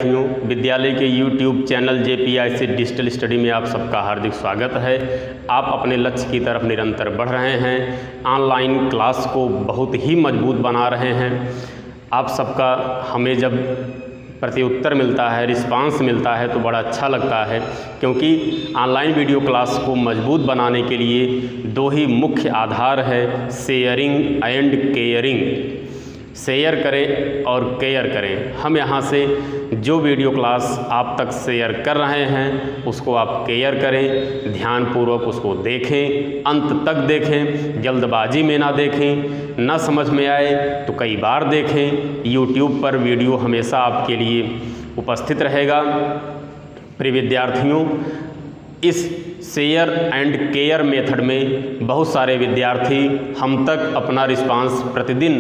विद्यालय के YouTube channel JPIC digital study में आप सबका हार्दिक स्वागत है। आप अपने लक्ष्य की तरफ निरंतर बढ़ रहे हैं, ऑनलाइन क्लास को बहुत ही मजबूत बना रहे हैं। आप सबका हमें जब प्रत्युत्तर मिलता है, रिस्पांस मिलता है तो बड़ा अच्छा लगता है, क्योंकि ऑनलाइन वीडियो क्लास को मजबूत बनाने के लिए दो ही मुख्य आधार है, शेयरिंग एंड केयरिंग। शेयर करें और केयर करें। हम यहाँ से जो वीडियो क्लास आप तक शेयर कर रहे हैं उसको आप केयर करें, ध्यानपूर्वक उसको देखें, अंत तक देखें, जल्दबाजी में ना देखें, ना समझ में आए तो कई बार देखें। YouTube पर वीडियो हमेशा आपके लिए उपस्थित रहेगा। प्रिय विद्यार्थियों, इस शेयर एंड केयर मेथड में बहुत सारे विद्यार्थी हम तक अपना रिस्पांस प्रतिदिन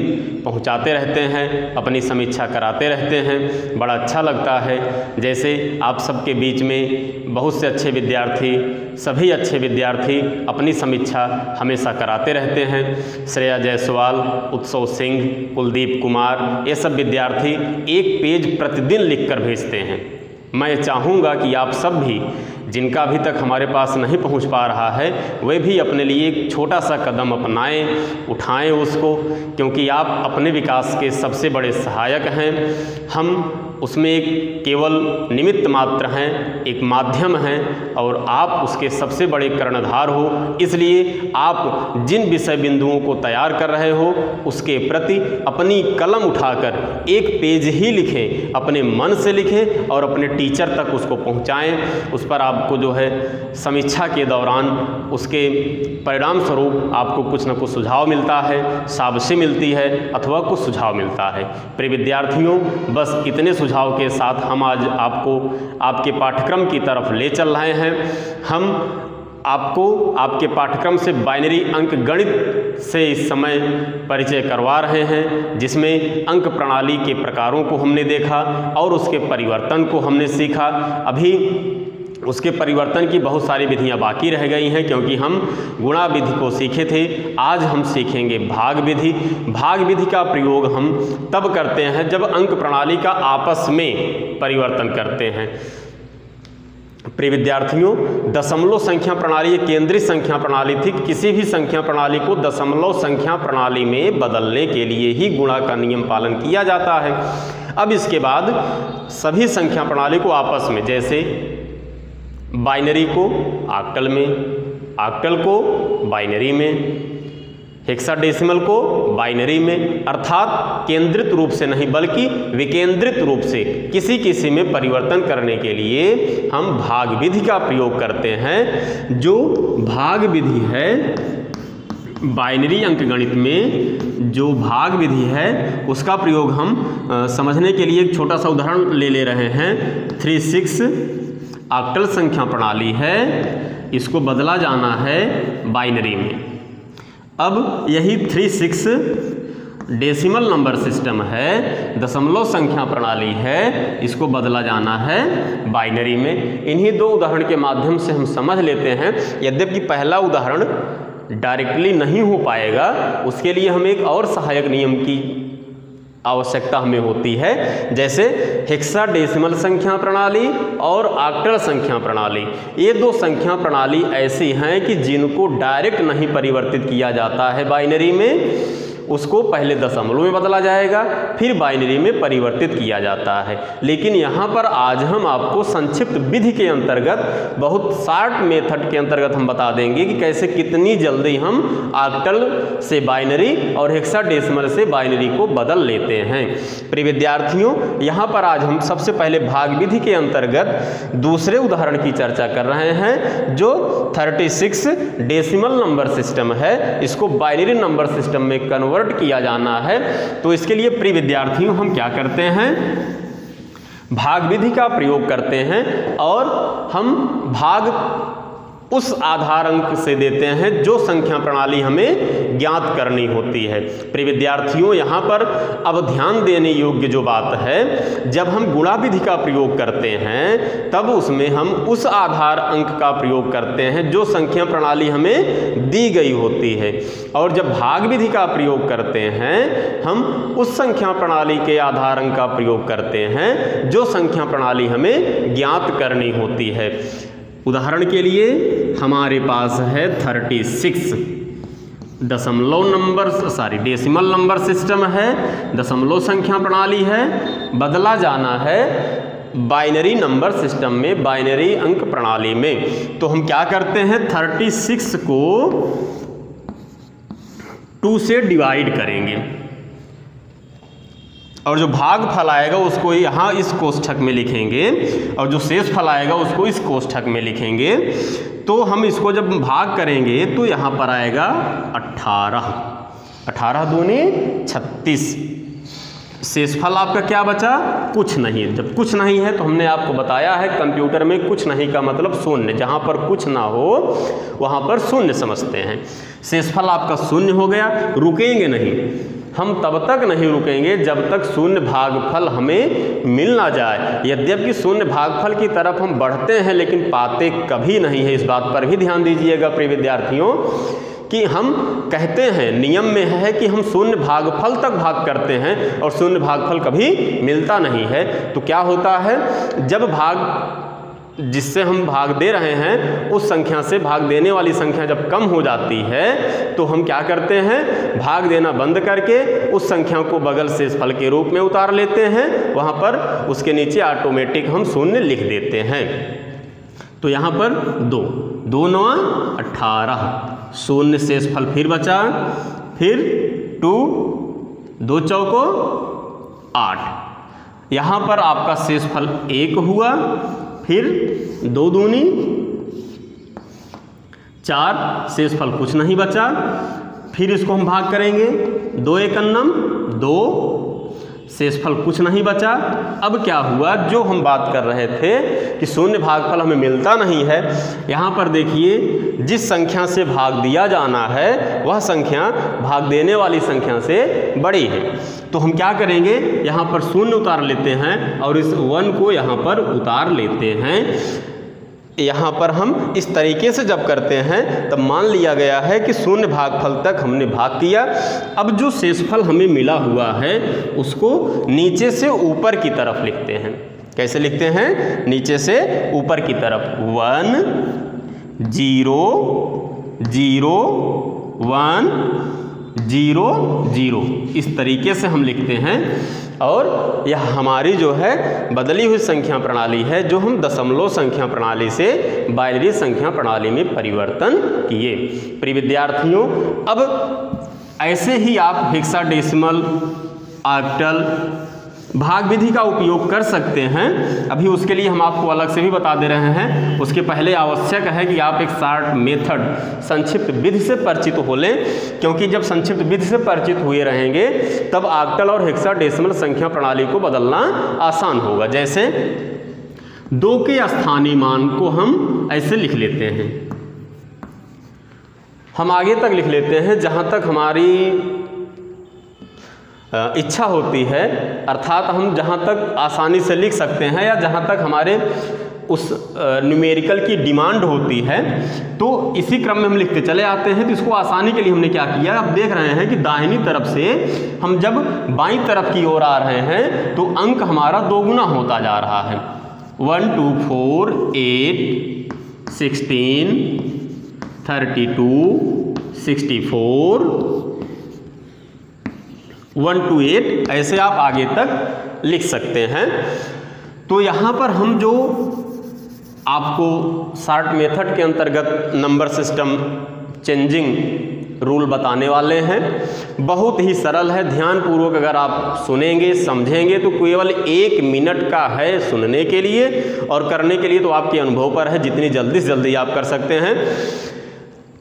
पहुंचाते रहते हैं, अपनी समीक्षा कराते रहते हैं। बड़ा अच्छा लगता है। जैसे आप सबके बीच में बहुत से अच्छे विद्यार्थी, सभी अच्छे विद्यार्थी अपनी समीक्षा हमेशा कराते रहते हैं। श्रेया जायसवाल, उत्सव सिंह, कुलदीप कुमार, ये सब विद्यार्थी एक पेज प्रतिदिन लिखकर भेजते हैं। मैं चाहूँगा कि आप सब भी, जिनका अभी तक हमारे पास नहीं पहुंच पा रहा है, वे भी अपने लिए एक छोटा सा कदम अपनाएं, उठाएं उसको, क्योंकि आप अपने विकास के सबसे बड़े सहायक हैं। हम उसमें एक केवल निमित्त मात्र हैं, एक माध्यम हैं, और आप उसके सबसे बड़े कर्णधार हो। इसलिए आप जिन विषय बिंदुओं को तैयार कर रहे हो उसके प्रति अपनी कलम उठाकर एक पेज ही लिखें, अपने मन से लिखें और अपने टीचर तक उसको पहुंचाएं। उस पर आपको जो है समीक्षा के दौरान उसके परिणाम स्वरूप आपको कुछ न कुछ सुझाव मिलता है, शाबाशी मिलती है अथवा कुछ सुझाव मिलता है। प्रिय विद्यार्थियों, बस इतने सुझाव के साथ हम आज आपको आपके पाठ्यक्रम की तरफ ले चल रहे हैं। हम आपको आपके पाठ्यक्रम से बाइनरी अंक गणित से इस समय परिचय करवा रहे हैं, जिसमें अंक प्रणाली के प्रकारों को हमने देखा और उसके परिवर्तन को हमने सीखा। अभी उसके परिवर्तन की बहुत सारी विधियां बाकी रह गई हैं, क्योंकि हम गुणा विधि को सीखे थे। आज हम सीखेंगे भाग विधि। भाग विधि का प्रयोग हम तब करते हैं जब अंक प्रणाली का आपस में परिवर्तन करते हैं। प्रिय विद्यार्थियों, दशमलव संख्या प्रणाली एक केंद्रीय संख्या प्रणाली थी। किसी भी संख्या प्रणाली को दशमलव संख्या प्रणाली में बदलने के लिए ही गुणा का नियम पालन किया जाता है। अब इसके बाद सभी संख्या प्रणाली को आपस में, जैसे बाइनरी को ऑक्टल में, ऑक्टल को बाइनरी में, हेक्साडेसिमल को बाइनरी में, अर्थात केंद्रित रूप से नहीं बल्कि विकेंद्रित रूप से किसी किसी में परिवर्तन करने के लिए हम भाग विधि का प्रयोग करते हैं। जो भाग विधि है, बाइनरी अंकगणित में जो भाग विधि है उसका प्रयोग हम समझने के लिए एक छोटा सा उदाहरण ले रहे हैं। 36 ऑक्टल संख्या प्रणाली है, इसको बदला जाना है बाइनरी में। अब यही 36 डेसिमल नंबर सिस्टम है, दशमलव संख्या प्रणाली है, इसको बदला जाना है बाइनरी में। इन्हीं दो उदाहरण के माध्यम से हम समझ लेते हैं। यद्यपि पहला उदाहरण डायरेक्टली नहीं हो पाएगा, उसके लिए हम एक और सहायक नियम की आवश्यकता हमें होती है, जैसे हेक्साडेसिमल संख्या प्रणाली और ऑक्टल संख्या प्रणाली। ये दो संख्या प्रणाली ऐसी हैं कि जिनको डायरेक्ट नहीं परिवर्तित किया जाता है बाइनरी में, उसको पहले दशमलव में बदला जाएगा, फिर बाइनरी में परिवर्तित किया जाता है। लेकिन यहाँ पर आज हम आपको संक्षिप्त विधि के अंतर्गत, बहुत शॉर्ट मेथड के अंतर्गत हम बता देंगे कि कैसे कितनी जल्दी हम ऑक्टल से बाइनरी और हेक्साडेसिमल से बाइनरी को बदल लेते हैं। प्रिय विद्यार्थियों, यहाँ पर आज हम सबसे पहले भाग विधि के अंतर्गत दूसरे उदाहरण की चर्चा कर रहे हैं, जो 36 डेसिमल नंबर सिस्टम है। इसको बाइनरी नंबर सिस्टम में कन्वर्ट किया जाना है। तो इसके लिए प्रिय विद्यार्थियों हम क्या करते हैं, भाग विधि का प्रयोग करते हैं और हम भाग उस आधार अंक से देते हैं जो संख्या प्रणाली हमें ज्ञात करनी होती है। प्रिय विद्यार्थियों, यहाँ पर अब ध्यान देने योग्य जो बात है, जब हम गुणा विधि का प्रयोग करते हैं तब उसमें हम उस आधार अंक का प्रयोग करते हैं जो संख्या प्रणाली हमें दी गई होती है, और जब भाग विधि का प्रयोग करते हैं हम उस संख्या प्रणाली के आधार अंक का प्रयोग करते हैं जो संख्या प्रणाली हमें ज्ञात करनी होती है। उदाहरण के लिए हमारे पास है 36 डेसिमल नंबर सिस्टम है, दशमलव संख्या प्रणाली है, बदला जाना है बाइनरी नंबर सिस्टम में, बाइनरी अंक प्रणाली में। तो हम क्या करते हैं, 36 को 2 से डिवाइड करेंगे और जो भागफल आएगा उसको यहाँ इस कोष्ठक में लिखेंगे और जो शेष फल आएगा उसको इस कोष्ठक में लिखेंगे। तो हम इसको जब भाग करेंगे तो यहाँ पर आएगा 18 दूनी 36। शेषफल आपका क्या बचा, कुछ नहीं। जब कुछ नहीं है तो हमने आपको बताया है कंप्यूटर में कुछ नहीं का मतलब शून्य, जहाँ पर कुछ ना हो वहाँ पर शून्य समझते हैं। शेषफल आपका शून्य हो गया। रुकेंगे नहीं, हम तब तक नहीं रुकेंगे जब तक शून्य भागफल हमें मिल ना जाए। यद्यपि शून्य भागफल की तरफ हम बढ़ते हैं लेकिन पाते कभी नहीं है। इस बात पर भी ध्यान दीजिएगा प्रिय विद्यार्थियों कि हम कहते हैं, नियम में है कि हम शून्य भागफल तक भाग करते हैं और शून्य भागफल कभी मिलता नहीं है। तो क्या होता है, जब भाग जिससे हम भाग दे रहे हैं उस संख्या से भाग देने वाली संख्या जब कम हो जाती है तो हम क्या करते हैं, भाग देना बंद करके उस संख्या को बगल शेषफल के रूप में उतार लेते हैं। वहाँ पर उसके नीचे ऑटोमेटिक हम शून्य लिख देते हैं। तो यहाँ पर 2 9 18, शून्य शेषफल फिर बचा, फिर 2 2 चौको 8। यहाँ पर आपका शेषफल 1 हुआ, फिर 2 दूनी 4, शेषफल कुछ नहीं बचा। फिर इसको हम भाग करेंगे, 2 एकन्नम 2, शेषफल कुछ नहीं बचा। अब क्या हुआ, जो हम बात कर रहे थे कि शून्य भागफल हमें मिलता नहीं है, यहाँ पर देखिए जिस संख्या से भाग दिया जाना है वह संख्या भाग देने वाली संख्या से बड़ी है। तो हम क्या करेंगे, यहाँ पर शून्य उतार लेते हैं और इस 1 को यहाँ पर उतार लेते हैं। यहाँ पर हम इस तरीके से जब करते हैं तब मान लिया गया है कि शून्य भागफल तक हमने भाग किया। अब जो शेषफल हमें मिला हुआ है उसको नीचे से ऊपर की तरफ लिखते हैं। कैसे लिखते हैं, नीचे से ऊपर की तरफ 1 0 0 1 0 0, इस तरीके से हम लिखते हैं। और यह हमारी जो है बदली हुई संख्या प्रणाली है जो हम दशमलव संख्या प्रणाली से बाइनरी संख्या प्रणाली में परिवर्तन किए। प्रिय विद्यार्थियों, अब ऐसे ही आप हेक्साडेसिमल, ऑक्टल, भाग विधि का उपयोग कर सकते हैं। अभी उसके लिए हम आपको अलग से भी बता दे रहे हैं। उसके पहले आवश्यक है कि आप एक शॉर्ट मेथड, संक्षिप्त विधि से परिचित हो लें, क्योंकि जब संक्षिप्त विधि से परिचित हुए रहेंगे तब ऑक्टल और हेक्साडेसिमल संख्या प्रणाली को बदलना आसान होगा। जैसे 2 के स्थानीय मान को हम ऐसे लिख लेते हैं, हम आगे तक लिख लेते हैं जहाँ तक हमारी इच्छा होती है, अर्थात हम जहाँ तक आसानी से लिख सकते हैं या जहाँ तक हमारे उस न्यूमेरिकल की डिमांड होती है, तो इसी क्रम में हम लिखते चले आते हैं। तो इसको आसानी के लिए हमने क्या किया, आप देख रहे हैं कि दाहिनी तरफ से हम जब बाईं तरफ की ओर आ रहे हैं तो अंक हमारा दोगुना होता जा रहा है। 1 2 4 8 16 32 64 1 2 8, ऐसे आप आगे तक लिख सकते हैं। तो यहाँ पर हम जो आपको शॉर्ट मेथड के अंतर्गत नंबर सिस्टम चेंजिंग रूल बताने वाले हैं, बहुत ही सरल है। ध्यानपूर्वक अगर आप सुनेंगे समझेंगे तो केवल 1 मिनट का है सुनने के लिए, और करने के लिए तो आपके अनुभव पर है, जितनी जल्दी से जल्दी आप कर सकते हैं।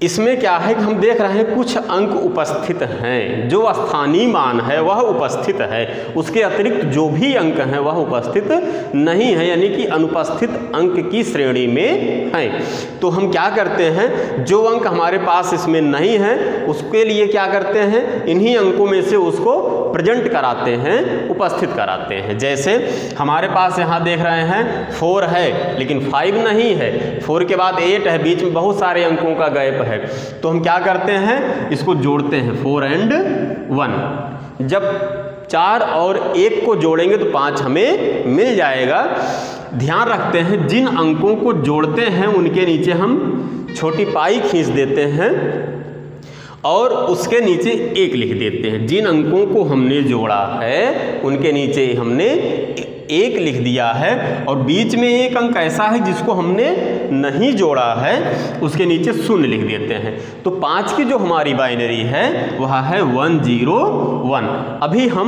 इसमें क्या है कि हम देख रहे हैं कुछ अंक उपस्थित हैं, जो स्थानीय मान है वह उपस्थित है, उसके अतिरिक्त जो भी अंक हैं वह उपस्थित नहीं है, यानी कि अनुपस्थित अंक की श्रेणी में हैं। तो हम क्या करते हैं, जो अंक हमारे पास इसमें नहीं है उसके लिए क्या करते हैं, इन्हीं अंकों में से उसको प्रेजेंट कराते हैं, उपस्थित कराते हैं। जैसे हमारे पास यहाँ देख रहे हैं 4 है लेकिन 5 नहीं है, 4 के बाद 8 है, बीच में बहुत सारे अंकों का गैप है, तो हम क्या करते हैं, इसको जोड़ते हैं 4 and 1। जब 4 और 1 को जोड़ेंगे तो 5 हमें मिल जाएगा। ध्यान रखते हैं जिन अंकों को जोड़ते हैं उनके नीचे हम छोटी पाई खींच देते हैं और उसके नीचे 1 लिख देते हैं। जिन अंकों को हमने जोड़ा है उनके नीचे हमने 1 लिख दिया है, और बीच में एक अंक ऐसा है जिसको हमने नहीं जोड़ा है, उसके नीचे 0 लिख देते हैं। तो 5 की जो हमारी बाइनरी है वह है 101। अभी हम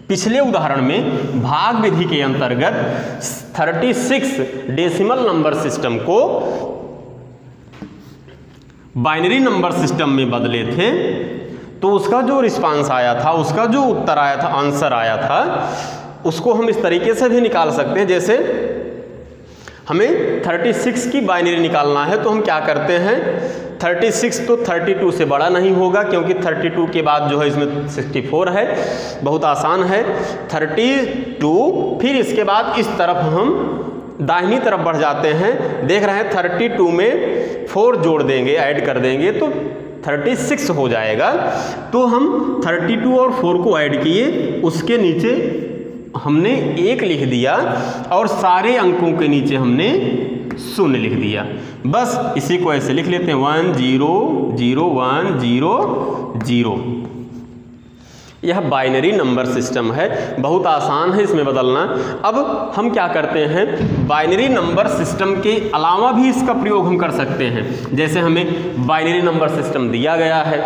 पिछले उदाहरण में भाग विधि के अंतर्गत 36 डेसिमल नंबर सिस्टम को बाइनरी नंबर सिस्टम में बदले थे, तो उसका जो रिस्पांस आया था, उसका जो उत्तर आया था, आंसर आया था, उसको हम इस तरीके से भी निकाल सकते हैं। जैसे हमें 36 की बाइनरी निकालना है तो हम क्या करते हैं, 36 तो 32 से बड़ा नहीं होगा क्योंकि 32 के बाद जो है इसमें 64 है, बहुत आसान है। 32, फिर इसके बाद इस तरफ हम दाहिनी तरफ बढ़ जाते हैं, देख रहे हैं 32 में 4 जोड़ देंगे, ऐड कर देंगे तो 36 हो जाएगा। तो हम 32 और 4 को ऐड किए, उसके नीचे हमने 1 लिख दिया और सारे अंकों के नीचे हमने 0 लिख दिया। बस इसी को ऐसे लिख लेते हैं 1 0 0 1 0 0। यह बाइनरी नंबर सिस्टम है, बहुत आसान है इसमें बदलना। अब हम क्या करते हैं, बाइनरी नंबर सिस्टम के अलावा भी इसका प्रयोग हम कर सकते हैं। जैसे हमें बाइनरी नंबर सिस्टम दिया गया है,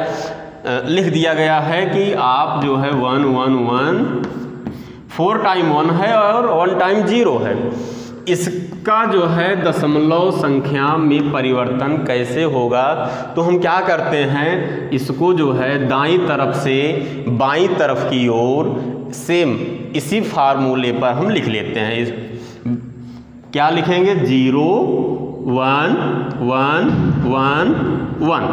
लिख दिया गया है कि आप जो है 1 1 1 4 टाइम 1 है और 1 टाइम 0 है, इसका जो है दशमलव संख्या में परिवर्तन कैसे होगा। तो हम क्या करते हैं, इसको जो है दाईं तरफ से बाईं तरफ की ओर सेम इसी फार्मूले पर हम लिख लेते हैं। क्या लिखेंगे, 0 1 1 1 1।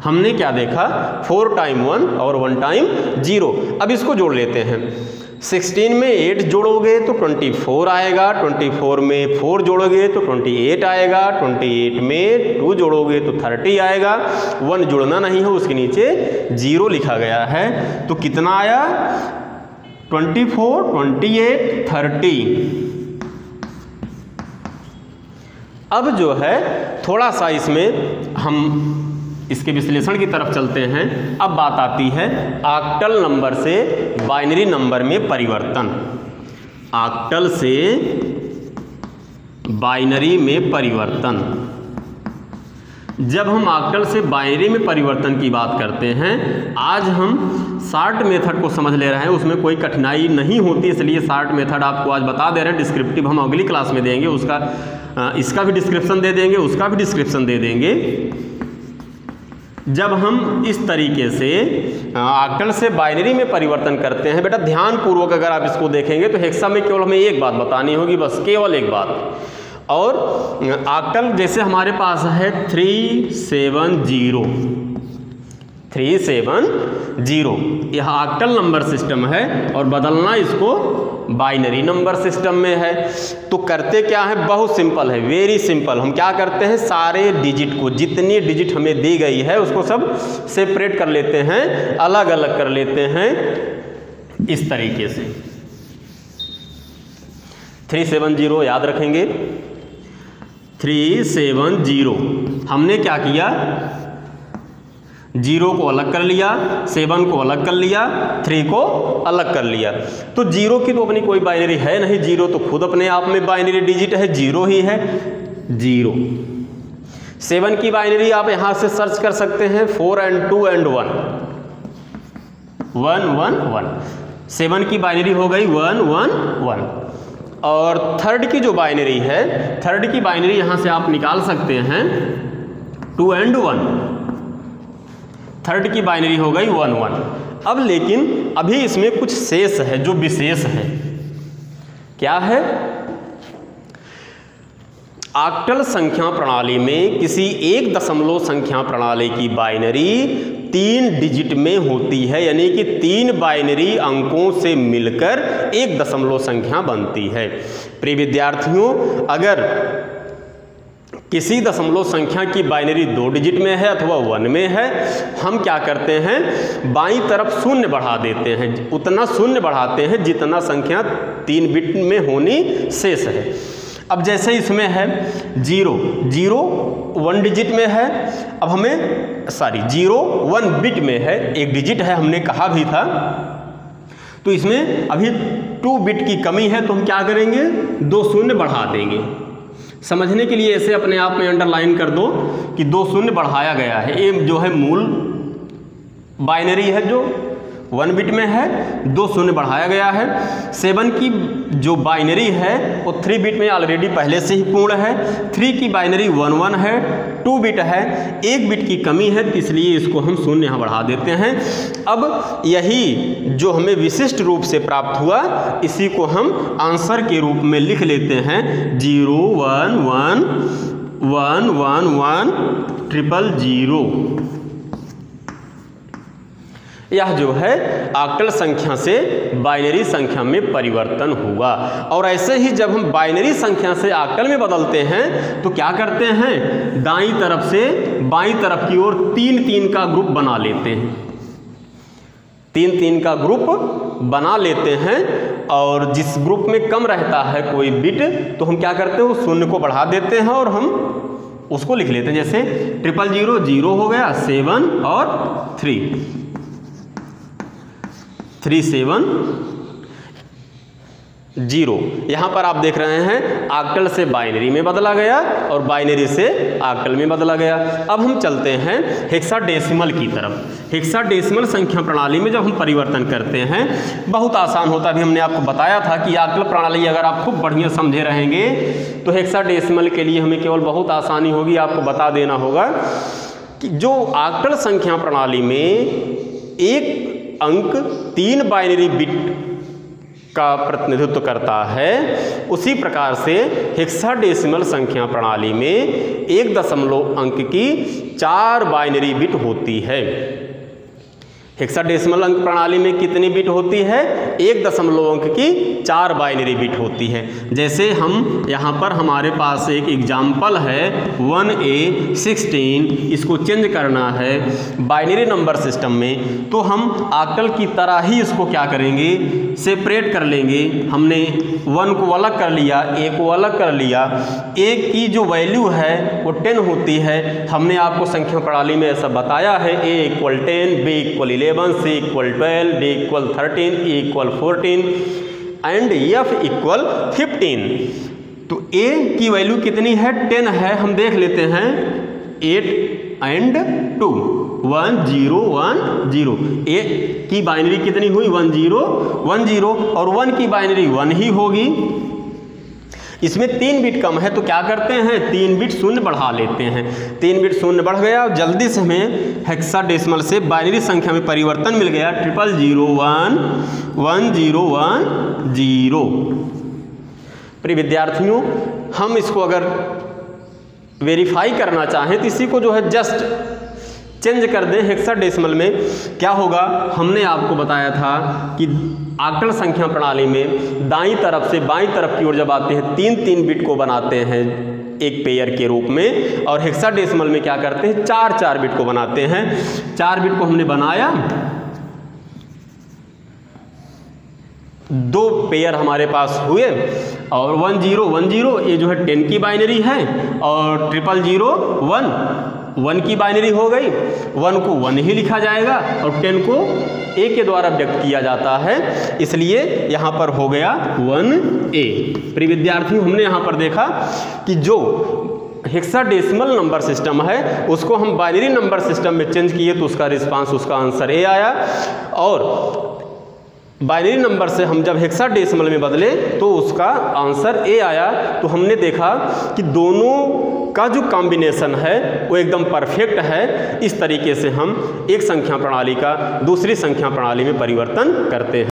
हमने क्या देखा, 4 टाइम 1 और 1 टाइम 0। अब इसको जोड़ लेते हैं। 16 में 8 जोड़ोगे तो 24 आएगा, 24 में 4 जोड़ोगे तो 28 आएगा, 28 में 2 जोड़ोगे तो 30 आएगा। 1 जोड़ना नहीं है, उसके नीचे 0 लिखा गया है। तो कितना आया, 24 28 30। अब जो है थोड़ा सा इसमें हम इसके विश्लेषण की तरफ चलते हैं। अब बात आती है ऑक्टल नंबर से बाइनरी नंबर में परिवर्तन। ऑक्टल से बाइनरी में परिवर्तन, जब हम ऑक्टल से बाइनरी में परिवर्तन की बात करते हैं, आज हम शार्ट मेथड को समझ ले रहे हैं, उसमें कोई कठिनाई नहीं होती, इसलिए शार्ट मेथड आपको आज बता दे रहे हैं। डिस्क्रिप्टिव हम अगली क्लास में देंगे, उसका इसका भी डिस्क्रिप्शन दे देंगे, उसका भी डिस्क्रिप्शन दे देंगे। जब हम इस तरीके से ऑक्टल से बाइनरी में परिवर्तन करते हैं, बेटा ध्यानपूर्वक अगर आप इसको देखेंगे तो हेक्सा में केवल हमें एक बात बतानी होगी, बस केवल एक बात। और ऑक्टल जैसे हमारे पास है 370 370, यह ऑक्टल नंबर सिस्टम है और बदलना इसको बाइनरी नंबर सिस्टम में है। तो करते क्या है, बहुत सिंपल है, वेरी सिंपल। हम क्या करते हैं, सारे डिजिट को, जितनी डिजिट हमें दी गई है उसको सब सेपरेट कर लेते हैं, अलग अलग कर लेते हैं इस तरीके से। 370 याद रखेंगे, 370। हमने क्या किया, 0 को अलग कर लिया, 7 को अलग कर लिया, 3 को अलग कर लिया। तो 0 की तो अपनी कोई बाइनरी है नहीं, 0 तो खुद अपने आप में बाइनरी डिजिट है, 0 ही है 0। 7 की बाइनरी आप यहाँ से सर्च कर सकते हैं, 4 and 2 and 1 1 1 1। 7 की बाइनरी हो गई 1 1 1। और थर्ड की जो बाइनरी है, थर्ड की बाइनरी यहाँ से आप निकाल सकते हैं 2 and 1, थर्ड की बाइनरी हो गई 1 1। अब लेकिन अभी इसमें कुछ शेष है जो विशेष है। क्या है? ऑक्टल संख्या प्रणाली में किसी एक दशमलव संख्या प्रणाली की बाइनरी 3 डिजिट में होती है, यानी कि 3 बाइनरी अंकों से मिलकर एक दशमलव संख्या बनती है। प्रिय विद्यार्थियों, अगर किसी दशमलव संख्या की बाइनरी 2 डिजिट में है अथवा 1 में है, हम क्या करते हैं, बाईं तरफ शून्य बढ़ा देते हैं, उतना शून्य बढ़ाते हैं जितना संख्या 3 बिट में होनी शेष है। अब जैसे इसमें है 0 1 डिजिट में है, अब हमें 0 1 बिट में है, 1 डिजिट है, हमने कहा भी था। तो इसमें अभी 2 बिट की कमी है, तो हम क्या करेंगे, 2 शून्य बढ़ा देंगे। समझने के लिए ऐसे अपने आप में अंडरलाइन कर दो कि 2 शून्य बढ़ाया गया है। ये जो है मूल बाइनरी है जो 1 बिट में है, 2 शून्य बढ़ाया गया है। 7 की जो बाइनरी है वो 3 बिट में ऑलरेडी पहले से ही पूर्ण है। 3 की बाइनरी 1 1 है, 2 बिट है, 1 बिट की कमी है, तो इसलिए इसको हम शून्य यहाँ बढ़ा देते हैं। अब यही जो हमें विशिष्ट रूप से प्राप्त हुआ, इसी को हम आंसर के रूप में लिख लेते हैं 0 1 1 1 1 1 0 0। यह जो है ऑक्टल संख्या से बाइनरी संख्या में परिवर्तन हुआ। और ऐसे ही जब हम बाइनरी संख्या से ऑक्टल में बदलते हैं तो क्या करते हैं, दाईं तरफ से बाईं तरफ की ओर 3 3 का ग्रुप बना लेते हैं, 3 3 का ग्रुप बना लेते हैं। और जिस ग्रुप में कम रहता है कोई बिट, तो हम क्या करते हैं, उस शून्य को बढ़ा देते हैं और हम उसको लिख लेते हैं। जैसे 0 0 0 हो गया, 7 और 3 3 7 0। यहाँ पर आप देख रहे हैं ऑक्टल से बाइनरी में बदला गया और बाइनरी से ऑक्टल में बदला गया। अब हम चलते हैं हेक्साडेसिमल की तरफ। हेक्साडेसिमल संख्या प्रणाली में जब हम परिवर्तन करते हैं, बहुत आसान होता है। अभी हमने आपको बताया था कि ऑक्टल प्रणाली अगर आप खूब बढ़िया समझे रहेंगे तो हेक्साडेसिमल के लिए हमें केवल बहुत आसानी होगी, आपको बता देना होगा कि जो ऑक्टल संख्या प्रणाली में एक अंक 3 बाइनरी बिट का प्रतिनिधित्व करता है, उसी प्रकार से हेक्साडेसिमल संख्या प्रणाली में एक दशमलव अंक की 4 बाइनरी बिट होती है। हेक्साडेसिमल अंक प्रणाली में कितनी बिट होती है, एक दशमलव अंक की 4 बाइनरी बिट होती है। जैसे हम यहाँ पर हमारे पास एक एग्जाम्पल है 1A16, इसको चेंज करना है बाइनरी नंबर सिस्टम में, तो हम ऑक्टल की तरह ही इसको क्या करेंगे, सेपरेट कर लेंगे। हमने 1 को अलग कर लिया, A को अलग कर लिया। A की जो वैल्यू है वो 10 होती है। हमने आपको संख्या प्रणाली में ऐसा बताया है, A = 10, B = 11, C = 12, D = 13, E = 14 and F = 15। तो A की वैल्यू कितनी है, 10 है। हम देख लेते हैं 8 and 2 1 0 1 0। A की बाइनरी कितनी हुई, 1 0 1 0, और 1 की बाइनरी 1 ही होगी। इसमें 3 बिट कम है, तो क्या करते हैं, 3 बिट शून्य बढ़ा लेते हैं। 3 बिट शून्य बढ़ गया और जल्दी से हमें हेक्साडेसिमल से बाइनरी संख्या में परिवर्तन मिल गया 0 0 1 1 0 1 0। प्रिय विद्यार्थियों, हम इसको अगर वेरीफाई करना चाहें तो इसी को जो है जस्ट चेंज कर दें हेक्साडेसिमल में, क्या होगा, हमने आपको बताया था कि ऑक्टल संख्या प्रणाली में दाईं तरफ से बाईं तरफ की ओर जब आते हैं 3 3 बिट को बनाते हैं एक पेयर के रूप में, और हेक्साडेसिमल में क्या करते हैं, 4 4 बिट को बनाते हैं। 4 बिट को हमने बनाया, 2 पेयर हमारे पास हुए, और 1 0 1 0 ये जो है 10 की बाइनरी है, और 0 0 1 1 की बाइनरी हो गई। 1 को 1 ही लिखा जाएगा और 10 को A के द्वारा व्यक्त किया जाता है, इसलिए यहाँ पर हो गया 1A। प्रिय विद्यार्थियों, हमने यहाँ पर देखा कि जो हेक्साडेसिमल नंबर सिस्टम है उसको हम बाइनरी नंबर सिस्टम में चेंज किए तो उसका रिस्पांस, उसका आंसर A आया। और बाइनरी नंबर से हम जब हेक्साडेसिमल में बदले तो उसका आंसर ए आया। तो हमने देखा कि दोनों का जो कॉम्बिनेशन है वो एकदम परफेक्ट है। इस तरीके से हम एक संख्या प्रणाली का दूसरी संख्या प्रणाली में परिवर्तन करते हैं।